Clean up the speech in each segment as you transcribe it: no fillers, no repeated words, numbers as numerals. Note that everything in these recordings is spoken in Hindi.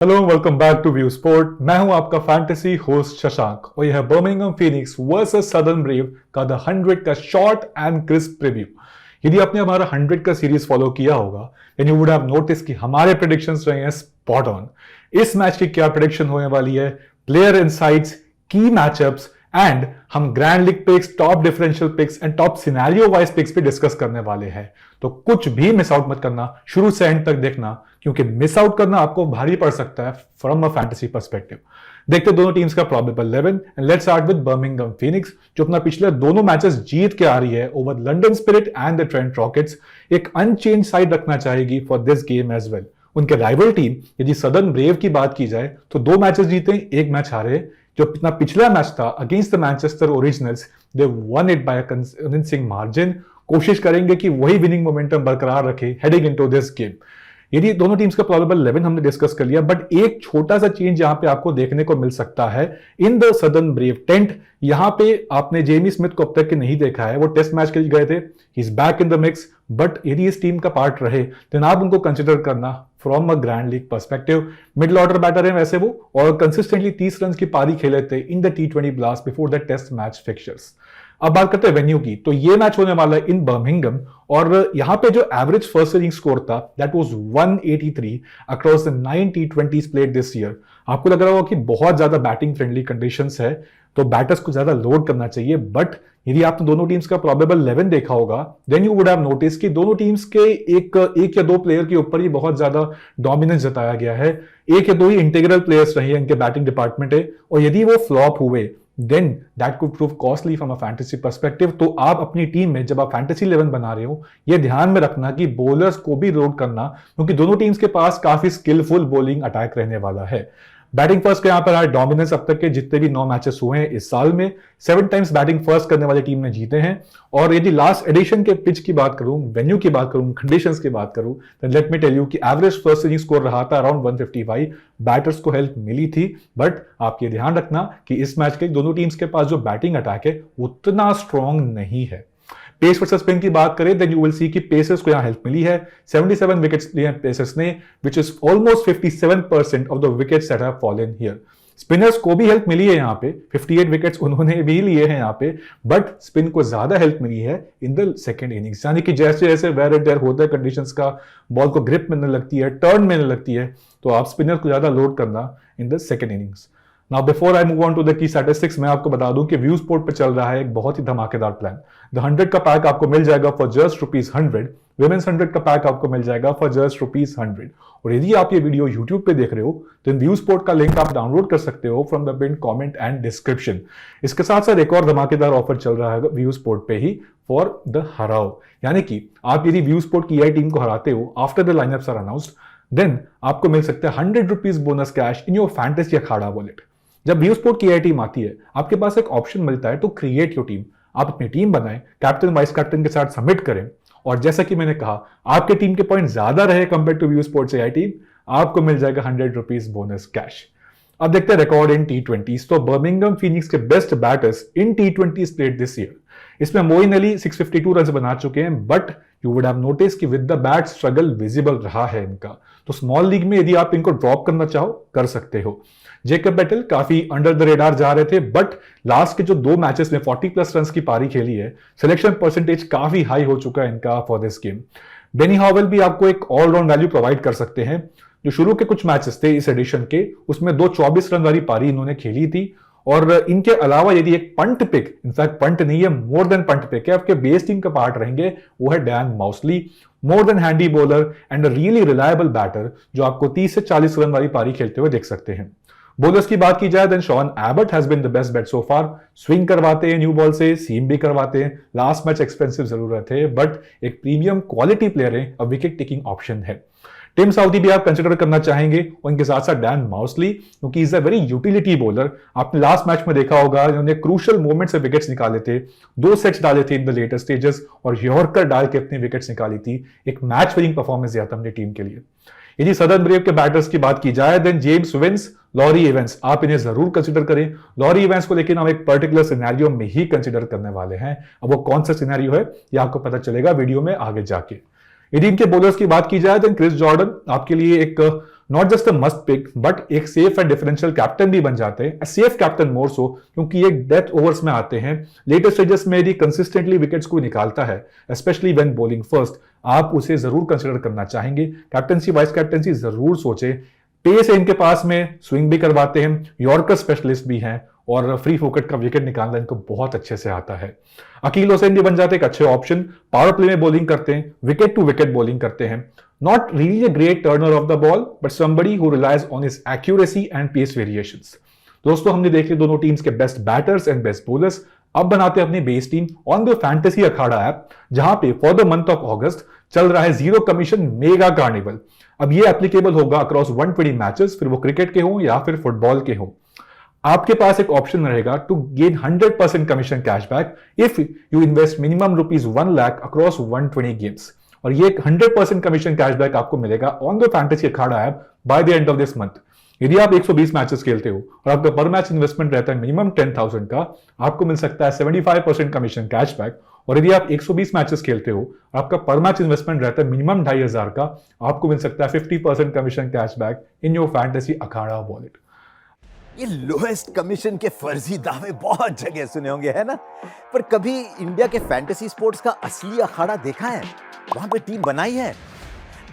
Hello, welcome back to View Sport. मैं हूं आपका फैंटेसी होस्ट शशांक और यह है Birmingham Phoenix versus Southern Brave का द 100 का शॉर्ट एंड क्रिस्प प्रीव्यू। यदि आपने हमारा 100 का सीरीज फॉलो किया होगा then you would have notice कि हमारे प्रेडिक्शंस रहे हैं स्पॉट ऑन। इस मैच की क्या प्रेडिक्शन होने वाली है, player insights, key matchups and हम grand league picks, top differential picks and top scenario wise picks भी डिस्कस करने वाले हैं। तो कुछ भी मिस आउट मत करना, शुरू से एंड तक देखना, क्योंकि मिस आउट करना आपको भारी पड़ सकता है फ्रॉम अ फैंटेसी पर्सपेक्टिव। देखते दोनों टीम्स का probable 11 and let's start with Birmingham Phoenix, जो अपना पिछले दोनों मैचेस जीत के आ रही है over London Spirit and the Trent Rockets. एक अनचेंज साइड रखना चाहेगी for this game as well. उनके राइवल टीम यदि सदर्न ब्रेव की बात की जाए तो 2 मैचेस जीते, 1 मैच हारे। जो अपना पिछला मैच था against the Manchester originals, they one it by a convincing margin. कोशिश करेंगे कि वही विनिंग मोमेंटम बरकरार रखे हेडिंग इनटू दिस गेम। यदि दोनों टीम्स का प्रोबेबल 11 हमने डिस्कस कर लिया, बट एक छोटा सा चेंज यहां पे आपको देखने को मिल सकता है in the southern brave tent. यहां पे आपने जेमी स्मिथ को अब तक के नहीं देखा है, वो टेस्ट मैच के लिए गए थे, he is back in the mix. But यदि इस टीम का पार्ट रहे देन आप उनको कंसिडर करना from a grand league perspective. Middle order batter है वैसे वो, और कंसिस्टेंटली 30 रन की पारी खेले थे in the T20 Blast before the test match fixtures. अब बात करते हैं वेन्यू की, तो ये मैच होने वाला है इन बर्मिंघम और यहां पे जो एवरेज फर्स्ट इनिंग स्कोर था that was 183 across the 9 T20s played this year. आपको लग रहा होगा कि बहुत ज्यादा बैटिंग फ्रेंडली कंडीशंस है तो बैटर्स को ज्यादा लोड करना चाहिए, बट यदि आपने दोनों टीम्स का प्रोबेबल 11 देखा होगा then you would have notice कि दोनों टीम्स के एक या दो प्लेयर के ऊपर ही बहुत ज्यादा डोमिनेंस जताया गया है। एक या दो ही इंटीग्रल प्लेयर्स रहे हैं इनके बैटिंग डिपार्टमेंट है, और यदि वो फ्लॉप हुए then that could prove costly from a fantasy perspective। तो आप अपनी टीम में जब आप फैंटेसी 11 बना रहे हो यह ध्यान में रखना कि बॉलर्स को भी लोड करना, क्योंकि दोनों टीम्स के पास काफी स्किलफुल बॉलिंग अटैक रहने वाला है। बैटिंग फर्स्ट का यहां पर डोमिनेंस अब तक के जितने भी 9 मैचेस हुए हैं इस साल में 7 टाइम्स बैटिंग फर्स्ट करने वाली टीम ने जीते हैं। और यदि लास्ट एडिशन के पिच की बात करूं, वेन्यू की बात करूं, कंडीशंस की बात करूं, then let me tell you कि एवरेज फर्स्ट इनिंग स्कोर रहा था अराउंड 155। बैटर्स को हेल्प मिली थी, बट आप ये ध्यान रखना कि इस मैच के दोनों टीम्स के पास जो बैटिंग अटैक है उतना स्ट्रॉन्ग नहीं है। पेस वर्सेस स्पिन की बात करें देन यू विल सी कि पेसर्स को यहां हेल्प मिली है। 77 विकेट्स लिए पेसर्स ने, which is almost 57% of the wickets that have fallen here. Spinners को भी हेल्प मिली है यहां पे, 58 विकेट्स उन्होंने भी लिए हैं यहां पे, बट स्पिन को ज्यादा हेल्प मिली है इन द सेकंड इनिंग्स। यानी कि जैसे जैसे वेयर एंड देयर होता है कंडीशंस का, बॉल को ग्रिप मिलने लगती है, टर्न मिलने लगती है, तो आप स्पिनर को ज्यादा लोड करना in the second innings. Now before I move on to the key statistics, मैं आपको बता दूं कि व्यू स्पोर्ट पे चल रहा है एक बहुत ही धमाकेदार प्लान। द 100 का पैक आपको मिल जाएगा फॉर जस्ट ₹100। विमेंस 100 का पैक आपको मिल जाएगा फॉर जस्ट ₹100। और यदि आप ये वीडियो यूट्यूब पे देख रहे हो तो व्यू स्पोर्ट का लिंक आप डाउनलोड कर सकते हो from the pin comment and description. इसके साथ साथ एक और धमाकेदार ऑफर चल रहा है व्यू स्पोर्ट पे ही फॉर द हराओ, यानी कि आप यदि व्यू स्पोर्ट की आई टीम को हराते हो after the lineups are announced then आपको मिल सकता है ₹100 bonus cash in your fantasy Akhada wallet. जब व्यू स्पोर्ट की आई टीम आती है आपके पास एक ऑप्शन मिलता है टू क्रिएट योर टीम। आप अपनी टीम बनाएं, कैप्टन वाइस कैप्टन के साथ सबमिट करें, और जैसा कि मैंने कहा आपके टीम के पॉइंट ज्यादा रहे compare to View Sports I team, आपको मिल जाएगा ₹100 बोनस कैश। अब देखते हैं रिकॉर्ड इन T20s। तो बर्मिंघम फीनिक्स के best batters in T20s played this year, इसमें मोइन अली 652 रन बना चुके हैं, but you would have notice कि with the bat struggle visible रहा है इनका। तो स्मॉल लीग में यदि आप इनको ड्रॉप करना चाहो कर सकते हो। जेकब बैटल काफी अंडर द रेडार जा रहे थे, बट लास्ट के जो 2 मैचेस में 40+ रन की पारी खेली है, सिलेक्शन परसेंटेज काफी हाई हो चुका है इनका for this game. Benny Howell भी आपको एक ऑलराउंड वैल्यू प्रोवाइड कर सकते हैं। जो शुरू के कुछ मैचेस थे इस एडिशन के, उसमें 2 24 रन वाली पारी इन्होंने खेली थी। और इनके अलावा यदि एक पंट पिक, इनफैक्ट पंट नहीं है मोर देन पंट पिक है, आपके बेस टीम का पार्ट रहेंगे, वो है Dan Mousley. More than handy bowler and a really reliable batter जो आपको 30 से 40 रन वाली पारी खेलते हुए देख सकते हैं। बॉलर्स की बात की जाए then Sean Abbott has been the best bat so far. Swing करवाते हैं न्यू बॉल से, सीम भी करवाते हैं। लास्ट मैच एक्सपेंसिव जरूर थे, बट एक प्रीमियम क्वालिटी प्लेयर है, अ विकेट टेकिंग ऑप्शन है। टिम साउदी भी आप कंसिडर करना चाहेंगे, और इनके साथ साथ डैन माउसली, क्योंकि is a very utility bowler. आपने लास्ट मैच में देखा होगा इन्होंने क्रूशियल मोमेंट से विकेट्स निकाले थे, 2 सेट्स डाले थे इन द लेटर स्टेजेस, और यॉर्कर डाल के अपनी विकेट्स निकाली थी। एक मैच विनिंग परफॉर्मेंस दिया था अपनी टीम के लिए। यदि सदर्न ब्रेव के बैटर्स की बात की जाए then James Vince, Laurie Evans, आप इन्हें जरूर कंसिडर करें। लॉरी इवेंस को लेकिन हम एक पर्टिकुलर सिनेरियो में ही कंसिडर करने वाले हैं। अब वो कौन सा सिनेरियो है ये आपको पता चलेगा वीडियो में आगे जाके। यदि इनके बॉलर्स की बात की जाए तो क्रिस जॉर्डन आपके लिए एक not just a must pick but एक सेफ एंड डिफरेंशियल कैप्टन भी बन जाते हैं, सेफ कैप्टन मोर सो, क्योंकि ये डेथ ओवर्स में आते हैं, लेटेस्ट स्टेजेस में यदि कंसिस्टेंटली विकेट्स को निकालता है, स्पेशली व्हेन बॉलिंग फर्स्ट, आप उसे जरूर कंसिडर करना चाहेंगे। कैप्टनसी वाइस कैप्टनसी जरूर सोचे। पेस है इनके पास में, स्विंग भी करवाते हैं, यॉर्कर स्पेशलिस्ट भी हैं और फ्री फोकट का विकेट निकालना इनको बहुत अच्छे से आता है। अकील हुसैन भी बन जाते हैं एक अच्छे ऑप्शन, पावर प्ले में बॉलिंग करते हैं, विकेट टू विकेट बॉलिंग करते हैं, not really a great turner of the ball but somebody who relies on his accuracy and pace variations. दोस्तों हमने देख लिया दोनों टीम्स के best batters and best bowlers. अब बनाते हैं अपनी base team on the fantasy Akhada app, जहां पे for the month of August चल रहा है जीरो कमीशन मेगा कार्निवल। अब ये एप्लीकेबल होगा अक्रॉस 120 मैचेस, फिर वो क्रिकेट के हों या फिर फुटबॉल के हों। आपके पास एक ऑप्शन रहेगा to gain 100% commission cashback if you invest minimum ₹1 lakh across 120 games, और ये 100% कमीशन कैशबैक आपको मिलेगा on the fantasy Akhada app by the end of this month. यदि आप 120 मैचेस खेलते हो और आपका पर मैच इन्वेस्टमेंट रहता है मिनिमम 10,000 का, आपको मिल सकता है 75% कमीशन कैशबैक। और यदि आप 120 मैचेस खेलते हो और आपका पर मैच इन्वेस्टमेंट रहता है मिनिमम 2,500 का, आपको मिल सकता है 50% commission cashback in your fantasy Akhada wallet. ये लोएस्ट कमीशन के फर्जी दावे बहुत जगह सुने होंगे, है ना? पर कभी इंडिया के फैंटेसी स्पोर्ट्स का असली अखाड़ा देखा है? वहां पे टीम बनाई है?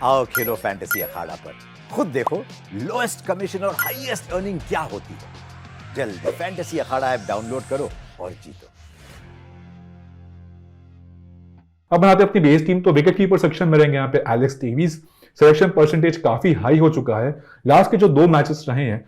आओ खेलो फैंटेसी अखाड़ा पर, खुद देखो लोएस्ट कमीशन और हाईएस्ट अर्निंग क्या होती है। जल्द फैंटेसी अखाड़ा ऐप डाउनलोड करो और जीतो। अब बनाते हैं अपनी बेस टीम। तो विकेट कीपर सेक्शन में रहेंगे यहाँ पे एलेक्स डेविस। सिलेक्शन परसेंटेज काफी हाई हो चुका है। लास्ट के जो 2 मैचेस रहे हैं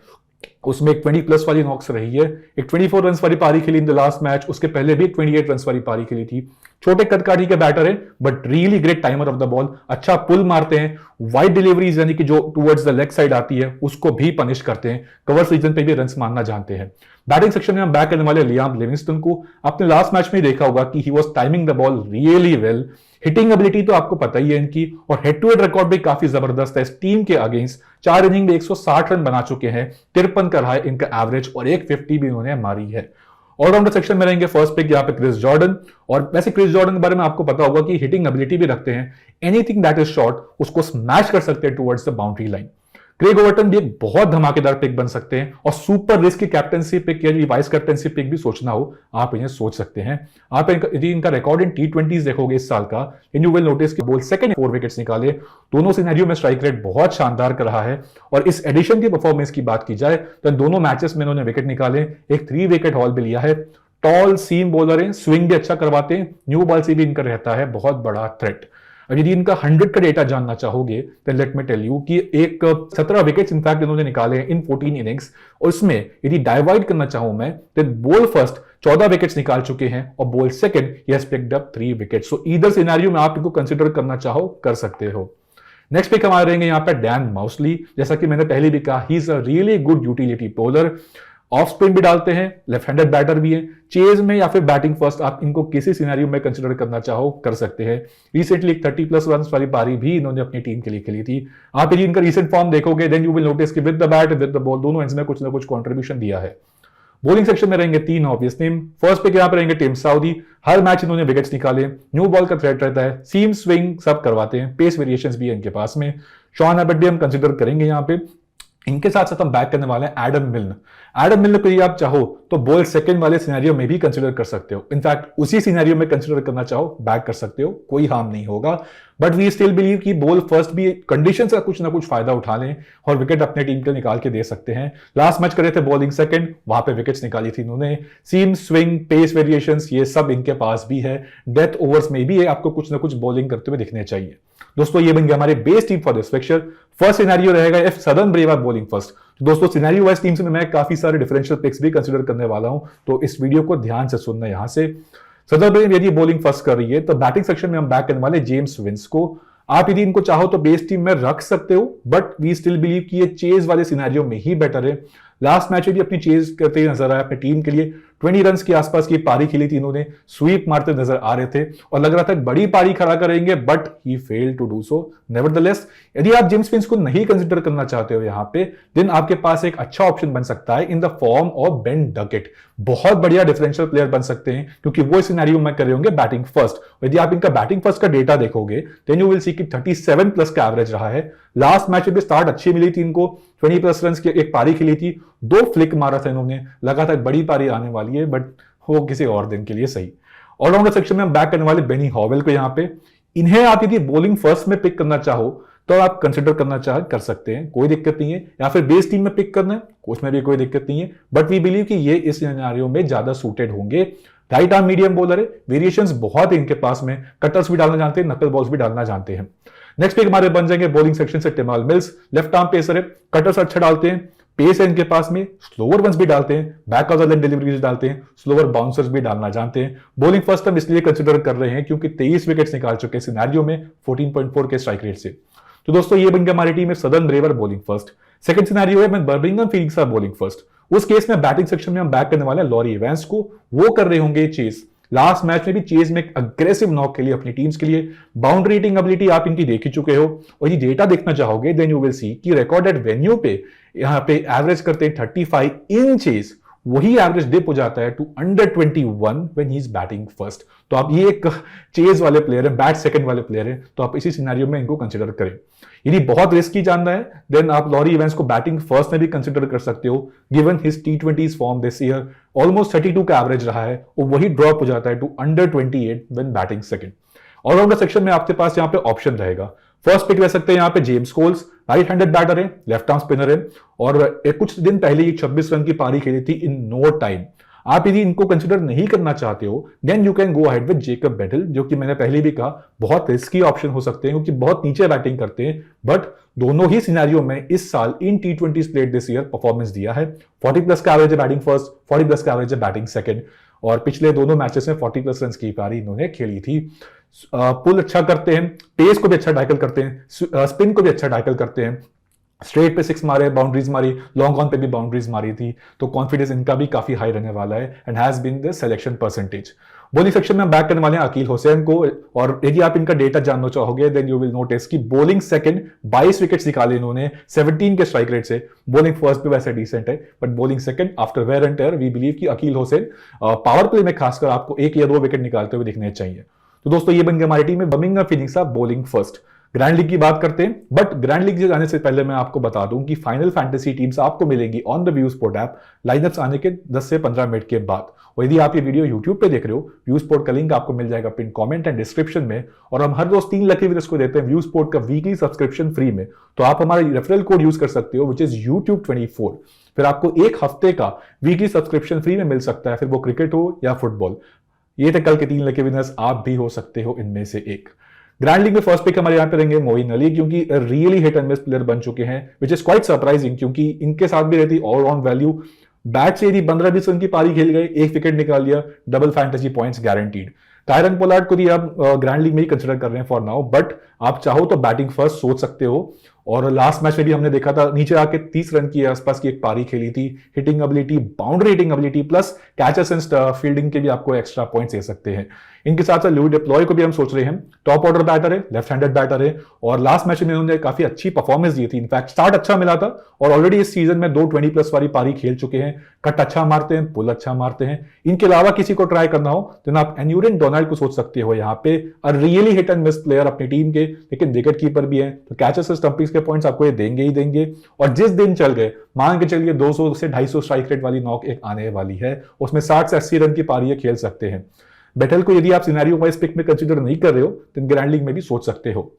उसमें एक 20+ वाली नॉक्स रही है, एक 24 रन वाली पारी खेली इन द लास्ट मैच, उसके पहले भी 28 रन वाली पारी खेली थी। छोटे कदकाठी के बैटर है but really great timer of the ball, अच्छा पुल मारते हैं, वाइड डिलीवरीज यानी कि जो टुवर्ड्स द लेग साइड आती है उसको भी पनिश करते हैं, कवर सीजन पे भी रन्स मारना जानते हैं। बैटिंग सेक्शन में हम बैक करने वाले लियाम लिविंगस्टन को। आपने लास्ट मैच में देखा होगा कि he was timing the ball really well. Hitting ability तो आपको पता ही है इनकी, और हेड टू हेड रिकॉर्ड भी काफी जबरदस्त है इस टीम के अगेंस्ट। 4 इनिंग में 160 रन बना चुके हैं, 53 का रहा है इनका एवरेज, और एक 50 भी इन्होंने मारी है। ऑलराउंडर सेक्शन में रहेंगे फर्स्ट पिक यहाँ पे क्रिस जॉर्डन। और वैसे क्रिस जॉर्डन के बारे में आपको पता होगा कि हिटिंग एबिलिटी भी रखते हैं, एनीथिंग दैट इज शॉर्ट उसको स्मैश कर सकते हैं towards the boundary line. Craig Overton भी एक बहुत धमाकेदार पिक बन सकते हैं, और सुपर रिस्क कैप्टनसी पिक या वाइस कैप्टनसी पिक भी सोचना हो आप इन्हें सोच सकते हैं। आप यदि इनका रिकॉर्ड इन T20s देखोगे इस साल का, यू विल नोटिस कि बोल सेकंड 4 विकेट्स निकाले, दोनों सिनेरियो में स्ट्राइक रेट बहुत शानदार कर रहा है। और इस एडिशन की परफॉर्मेंस की बात की जाए तो दोनों मैचेस में इन्होंने विकेट निकाले, एक 3 विकेट हॉल भी लिया है। टॉल सीम बॉलर है, स्विंग भी अच्छा करवाते हैं, न्यू बॉल से भी इनका रहता है बहुत बड़ा थ्रेट। यदि इनका 100 का डेटा जानना चाहोगे तो लेट मी टेल यू कि एक 17 विकेट्स इनफैक्ट इन्होंने निकाले हैं इन 14 इनिंग्स, और इसमें यदि डाइवाइड करना चाहूं मैं तो बॉल फर्स्ट 14 विकेट्स निकाल चुके हैं और ball second he has picked up 3 wickets. So either scenario में आप इनको कंसीडर करना चाहो कर सकते हो। नेक्स्ट पिक हमारे रहेंगे यहाँ पे डैन माउसली। जैसा कि मैंने पहले भी कहा, he is a really good utility bowler, off spin भी डालते हैं, लेफ्ट हैंडेड बैटर भी है। चेज में या फिर बैटिंग फर्स्ट आप इनको किसी सिनेरियो में कंसीडर करना चाहो कर सकते हैं। रिसेंटली एक 30+ रन वाली पारी भी इन्होंने अपनी टीम के लिए खेली थी। आप यदि इनका रिसेंट फॉर्म देखोगे देन यू विल नोटिस कि with the bat with the ball दोनों एंड्स में कुछ ना कुछ कंट्रीब्यूशन दिया है। बॉलिंग सेक्शन में रहेंगे 3 ऑब्वियस नेम। फर्स्ट पिक यहाँ पे रहेंगे टिम साउदी। हर मैच इन्होंने विकेट्स निकाले, न्यू बॉल का थ्रेट रहता है, सीम स्विंग सब करवाते हैं, पेस वेरिएशंस भी है इनके पास में। शॉन एबट भी हम कंसीडर करेंगे यहाँ पे। इनके साथ साथ हम बैक करने वाले हैं एडम मिल्न। एडम मिल्न को यदि आप चाहो तो बॉल सेकंड वाले सिनेरियो में भी कंसीडर कर सकते हो, इनफैक्ट उसी सिनेरियो में कंसीडर करना चाहो बैक कर सकते हो, कोई हार्म नहीं होगा। बट वी स्टिल बिलीव कि बॉल फर्स्ट भी कंडीशंस का कुछ ना कुछ फायदा उठा लें और विकेट अपने टीम के निकाल के दे सकते हैं। लास्ट मैच करे थे बॉलिंग सेकंड, वहां पे विकेट्स निकाली थी इन्होंने। सीम स्विंग पेस वेरिएशंस ये सब इनके पास भी है, डेथ ओवर्स में भी है, आपको कुछ ना कुछ बॉलिंग करते हुए दिखने चाहिए। दोस्तों ये बन गया हमारे base team for this fixture. First scenario रहेगा if Southern Brave are bowling first. तो दोस्तों सिनेरियो वाइज टीम से मैं काफी सारे डिफरेंशियल पिक्स भी कंसीडर करने वाला हूं, तो इस वीडियो को ध्यान से सुनना। यहां से सदर्न ब्रेव यदि बॉलिंग फर्स्ट कर रही है तो बैटिंग सेक्शन में हम बैक करने वाले जेम्स विंस को। आप यदि इनको चाहो तो बेस टीम में रख सकते हो, बट वी स्टिल बिलीव कि ये चेज वाले सिनेरियो में ही बेटर है। लास्ट मैच में भी अपनी चेज करते नजर आया अपनी टीम के लिए, 20 रन के आसपास की पारी खेली थी इन्होंने, स्वीप मारते नजर आ रहे थे और लग रहा था बड़ी पारी खड़ा करेंगे, but he failed to do so. Nevertheless यदि आप जेम्स विंस को नहीं कंसीडर करना चाहते हो यहां पे, देन आपके पास एक अच्छा ऑप्शन बन सकता है in the form of Ben Duckett. बहुत बढ़िया डिफरेंशियल प्लेयर बन सकते हैं क्योंकि वो सिनेरियो में कर रहे होंगे बैटिंग फर्स्ट। यदि आप इनका बैटिंग फर्स्ट का डेटा देखोगे देन यू विल सी कि 37+ का एवरेज रहा है, लास्ट मैच में भी स्टार्ट अच्छी मिली थी इनको, 20 प्लस रन की एक पारी खेली थी, 2 फ्लिक मारा था इन्होंने, लगा था बड़ी पारी आने वाली है, बट वो किसी और दिन के लिए सही। ऑलराउंडर सेक्शन में हम बैक करने वाले बेनी हॉवेल को, यहाँ पे इन्हें आप यदि बॉलिंग फर्स्ट में पिक करना चाहो तो आप कंसिडर करना चाहे कर सकते हैं, कोई दिक्कत नहीं है, या फिर बेस टीम में पिक करना है उसमें भी कोई दिक्कत नहीं है, बट वी बिलीव कि ये इस सिनेरियो में ज्यादा सूटेड होंगे। राइट आर्म मीडियम बॉलर है, वेरिएशंस बहुत है इनके पास में, कटर्स भी डालना जानते हैं, नकल बॉल्स भी डालना जानते हैं। नेक्स्ट पिक हमारे बन जाएंगे बॉलिंग सेक्शन से टिमाल मिल्स, लेफ्ट आर्म पेसर है, कटर्स अच्छा डालते हैं, पेस है इनके पास में, स्लोअर वंस भी डालते हैं, back of the line deliveries डालते हैं, स्लोअर बाउंसर्स भी डालना जानते हैं। बॉलिंग फर्स्ट हम इसलिए कंसिडर कर रहे हैं क्योंकि 23 विकेट्स निकाल चुके हैं सिनेरियो में 14.4 के स्ट्राइक रेट से। तो दोस्तों ये बन गया हमारी टीम में Southern Brave are bowling first. Second scenario है मैं बर्मिंघम फीनिक्स का बॉलिंग फर्स्ट। उस केस में बैटिंग सेक्शन में हम बैक करने वाले हैं लॉरी इवेंस को, वो कर रहे होंगे चेस। लास्ट मैच में भी चेज में एक अग्रेसिव नॉक के लिए अपनी टीम्स के लिए, बाउंड्री हिटिंग एबिलिटी आप इनकी देख ही चुके हो, और ये डेटा देखना चाहोगे देन यू विल सी कि रिकॉर्डेड वेन्यू पे यहाँ पे एवरेज करते हैं 35 इन चेज, वही एवरेज डिप हो जाता है to under 21 when he is batting first. तो आप ये एक चेज वाले प्लेयर है, बैट सेकंड वाले प्लेयर है, तो आप इसी सिनेरियो में इनको कंसिडर करें। यदि बहुत रिस्की जानना है देन आप लॉरी इवेंस को बैटिंग फर्स्ट में भी कंसिडर कर सकते हो, given his T20s form this year almost 32 का एवरेज रहा है, और वही ड्रॉप हो जाता है to under 28 when batting second. Allrounder section में आपके पास यहाँ पे ऑप्शन रहेगा, फर्स्ट पिक ले सकते हैं यहाँ पे James Coles, right handed batter है, लेफ्ट आर्म स्पिनर है, और कुछ दिन पहले ही 26 रन की पारी खेली थी इन नो टाइम। आप यदि इनको कंसिडर नहीं करना चाहते हो then you can go ahead with Jacob Bethell, जो कि मैंने पहले भी कहा बहुत रिस्की ऑप्शन हो सकते हैं क्योंकि बहुत नीचे बैटिंग करते हैं, बट दोनों ही सिनेरियो में इस साल इन T20s played this year performance दिया है। 40 प्लस का एवरेज है बैटिंग फर्स्ट, 40 प्लस का एवरेज है बैटिंग सेकंड, और पिछले दोनों मैचेस में 40 प्लस रन की पारी इन्होंने खेली थी। पुल अच्छा करते हैं, पेस को भी अच्छा टैकल करते हैं, स्पिन को भी अच्छा टैकल करते हैं, स्ट्रेट पे 6 मारे, बाउंड्रीज मारी, लॉन्ग ऑन पे भी बाउंड्रीज मारी थी, तो कॉन्फिडेंस इनका भी काफी हाई रहने वाला है and has been the selection percentage. Bowling section में बैक करने वाले हैं अकील हुसैन को, और यदि आप इनका डेटा जानना चाहोगे देन यू विल नोटिस कि बॉलिंग सेकंड 22 विकेट्स निकाले इन्होंने 17 के स्ट्राइक रेट से। बॉलिंग फर्स्ट भी वैसे डिसेंट है, but bowling second after wear and tear we believe कि अकील हुसैन पावर प्ले में खासकर आपको 1 या 2 विकेट निकालते हुए दिखने चाहिए। तो दोस्तों ये बन गया हमारी टीम में बर्मिंघम फीनिक्स का बॉलिंग फर्स्ट। ग्रैंड लीग की बात करते हैं, बट ग्रैंड लीग जाने से पहले मैं आपको बता दूं कि फाइनल फैंटेसी टीम्स आपको मिलेंगी on the view sport app line-ups आने के 10 से 15 मिनट के बाद। और यदि आप ये वीडियो यूट्यूब पे देख रहे हो, व्यू स्पोर्ट का लिंक आपको मिल जाएगा पिन कमेंट एंड डिस्क्रिप्शन में, और हम हर रोज 3 लकी विनर्स को देते हैं व्यू स्पोर्ट का वीकली सब्सक्रिप्शन फ्री में। तो आप हमारा रेफरल कोड यूज कर सकते हो विच इज YouTube24, फिर आपको 1 हफ्ते का वीकली सब्सक्रिप्शन फ्री में मिल सकता है, फिर वो क्रिकेट हो या फुटबॉल। ये थे कल के 3 लकी विनर्स, आप भी हो सकते हो इनमें से एक। ग्रैंड लीग में फर्स्ट पिक हमारे यहाँ पे रहेंगे मोइन अली, क्योंकि really hit and miss player बन चुके हैं विच इज क्वाइट सरप्राइजिंग, क्योंकि इनके साथ भी रहती ऑलराउंड वैल्यू। बैट से यदि 15-20 रन की पारी खेल गए, 1 विकेट निकाल लिया, double fantasy points guaranteed. Tyrant Pollard को भी आप ग्रैंड लीग में ही कंसिडर कर रहे हैं फॉर नाउ, बट आप चाहो तो बैटिंग फर्स्ट सोच सकते हो। और लास्ट मैच में भी हमने देखा था नीचे आके 30 रन की आसपास की एक पारी खेली थी। Hitting ability, boundary hitting ability plus catches and fielding के भी आपको एक्स्ट्रा पॉइंट्स दे सकते हैं। इनके साथ साथ लुई डिप्लॉय को भी हम सोच रहे हैं, टॉप ऑर्डर बैटर है, लेफ्ट हैंडेड बैटर है, और लास्ट मैच में उन्होंने काफी अच्छी परफॉर्मेंस दी थी। इनफैक्ट स्टार्ट अच्छा मिला था, और ऑलरेडी इस सीजन में 2 20 प्लस वाली पारी खेल चुके हैं। कट अच्छा मारते हैं, पुल अच्छा मारते हैं। इनके अलावा किसी को ट्राई करना हो तो आप एन्यूरिन डोनाल्ड को सोच सकते हो यहाँ पे, और really hit and miss player अपनी टीम के, लेकिन विकेट कीपर भी है, तो कैचेस स्टंपिंग्स के पॉइंट्स आपको ये देंगे ही देंगे। और जिस दिन चल गए, मान के चलिए 200 से 250 स्ट्राइक रेट वाली नॉक एक आने वाली है, उसमें 60 से 80 रन की पारी खेल सकते हैं। बेटल को यदि आप सिनेरियो वाइज पिक में कंसीडर नहीं कर रहे हो तो ग्रैंड लीग में भी सोच सकते हो।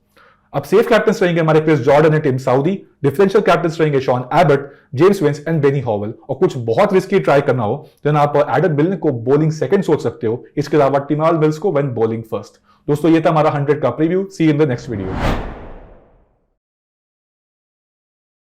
अब सेफ कैप्टन रहेंगे हमारे Chris Jordan and Tim Southee, differential captain रहेंगे Shaun Abbott, James Vince and Benny Howell. और कुछ बहुत रिस्की ट्राई करना हो तो आप एडम मिल्न को बॉलिंग सेकंड सोच सकते हो, इसके अलावा टिमाल मिल्स को व्हेन बॉलिंग फर्स्ट। दोस्तों ये था हमारा 100 का preview. See in the next video.